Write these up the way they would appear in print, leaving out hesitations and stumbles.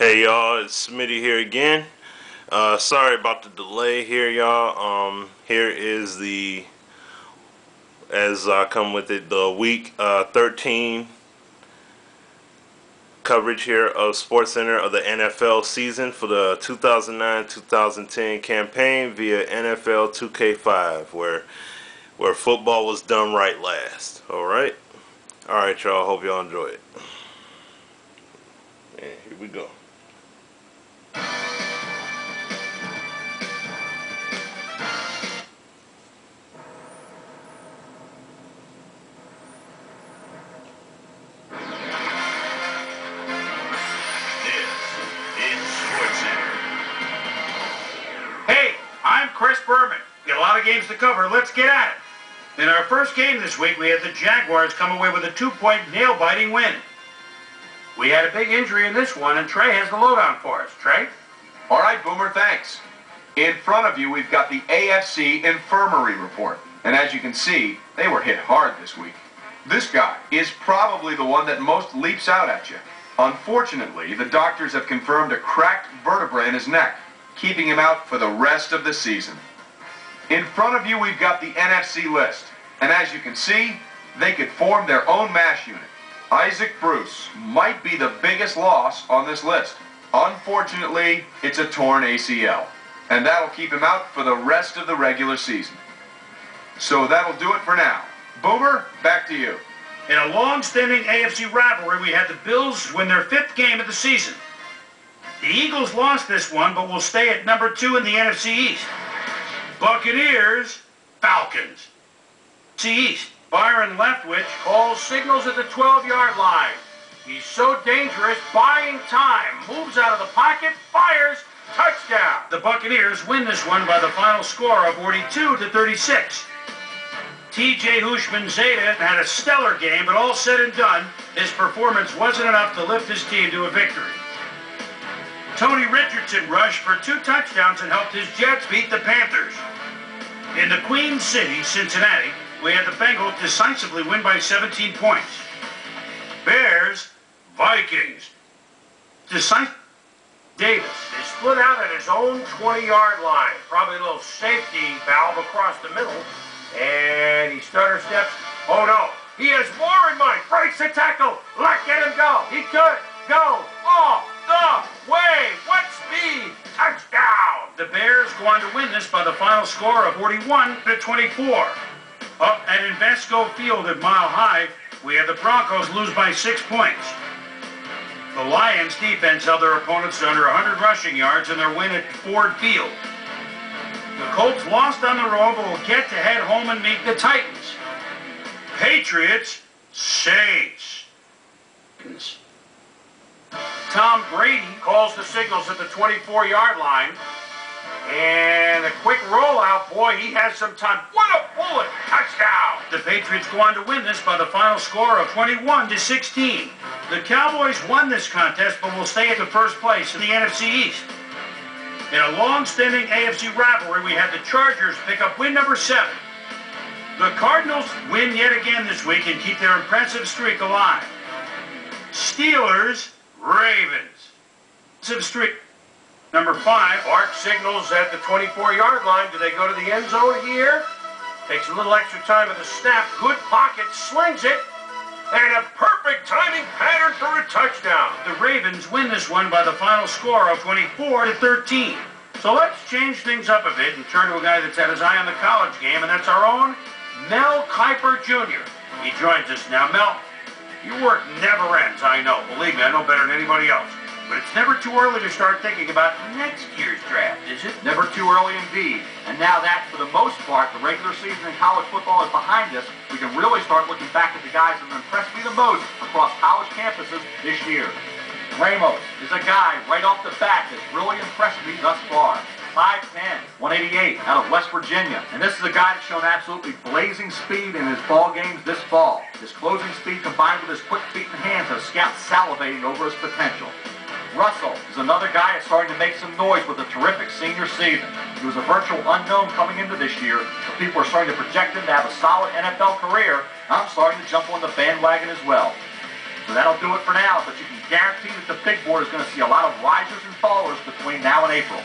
Hey y'all, it's Smitty here again. Sorry about the delay here, y'all. Here is the, as I come with it, the week 13 coverage here of SportsCenter of the NFL season for the 2009-2010 campaign via NFL 2K5, where football was done right last. Alright, y'all, hope y'all enjoy it. And here we go. Got a lot of games to cover. Let's get at it. In our first game this week, we had the Jaguars come away with a 2-point nail-biting win. We had a big injury in this one, and Trey has the lowdown for us. Trey? All right, Boomer, thanks. In front of you, we've got the AFC Infirmary Report. And as you can see, they were hit hard this week. This guy is probably the one that most leaps out at you. Unfortunately, the doctors have confirmed a cracked vertebra in his neck, keeping him out for the rest of the season. In front of you, we've got the NFC list. And as you can see, they could form their own MASH unit. Isaac Bruce might be the biggest loss on this list. Unfortunately, it's a torn ACL. And that'll keep him out for the rest of the regular season. So that'll do it for now. Boomer, back to you. In a long-standing AFC rivalry, we had the Bills win their 5th game of the season. The Eagles lost this one, but will stay at number 2 in the NFC East. Buccaneers, Falcons. East. Byron Leftwich calls signals at the 12-yard line. He's so dangerous, buying time. Moves out of the pocket, fires, touchdown. The Buccaneers win this one by the final score of 42-36. T.J. Hushman-Zeta had a stellar game, but all said and done, his performance wasn't enough to lift his team to a victory. Tony Richardson rushed for 2 touchdowns and helped his Jets beat the Panthers. In the Queen City, Cincinnati, we had the Bengals decisively win by 17 points. Bears, Vikings. Davis is split out at his own 20-yard line. Probably a little safety valve across the middle. And he stutter steps. Oh no, he has more in mind. Breaks the tackle. Let him go. He could go off the way. What speed? Touchdown. The Bears go on to win this by the final score of 41-24. Up at Invesco Field at Mile High, we have the Broncos lose by 6 points. The Lions defense held their opponents to under 100 rushing yards in their win at Ford Field. The Colts lost on the road, but will get to head home and meet the Titans. Patriots, Saints. Tom Brady calls the signals at the 24-yard line. And a quick rollout, boy, he has some time. What a bullet! Touchdown! The Patriots go on to win this by the final score of 21-16. The Cowboys won this contest, but will stay at the first place in the NFC East. In a long-standing AFC rivalry, we had the Chargers pick up win number 7. The Cardinals win yet again this week and keep their impressive streak alive. Steelers, Ravens. Streak. Number 5, Art signals at the 24-yard line. Do they go to the end zone here? Takes a little extra time at the snap. Good pocket, slings it. And a perfect timing pattern for a touchdown. The Ravens win this one by the final score of 24-13. So let's change things up a bit and turn to a guy that's had his eye on the college game, and that's our own Mel Kiper Jr. He joins us now. Mel, your work never ends, I know. Believe me, I know better than anybody else. But it's never too early to start thinking about next year's draft, is it? Never too early indeed. And now that, for the most part, the regular season in college football is behind us, we can really start looking back at the guys that have impressed me the most across college campuses this year. Ramos is a guy right off the bat that's really impressed me thus far. 5'10", 188, out of West Virginia. And this is a guy that's shown absolutely blazing speed in his ball games this fall. His closing speed combined with his quick feet and hands have scouts salivating over his potential. Russell is another guy that's starting to make some noise with a terrific senior season. He was a virtual unknown coming into this year, but people are starting to project him to have a solid NFL career. I'm starting to jump on the bandwagon as well. So that'll do it for now, but you can guarantee that the big board is going to see a lot of risers and fallers between now and April.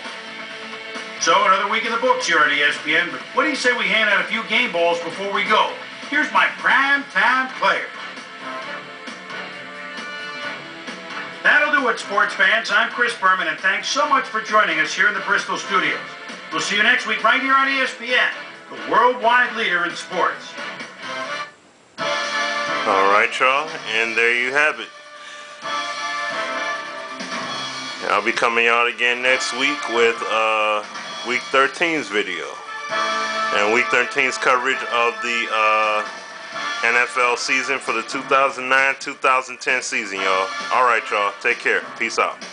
So another week in the books here at ESPN, but what do you say we hand out a few game balls before we go? Here's my prime time player. That'll do it, sports fans. I'm Chris Berman, and thanks so much for joining us here in the Bristol studios. We'll see you next week right here on ESPN, the worldwide leader in sports. All right, y'all, and there you have it. I'll be coming out again next week with Week 13's video. And Week 13's coverage of the NFL season for the 2009-2010 season, y'all. All right, y'all. Take care. Peace out.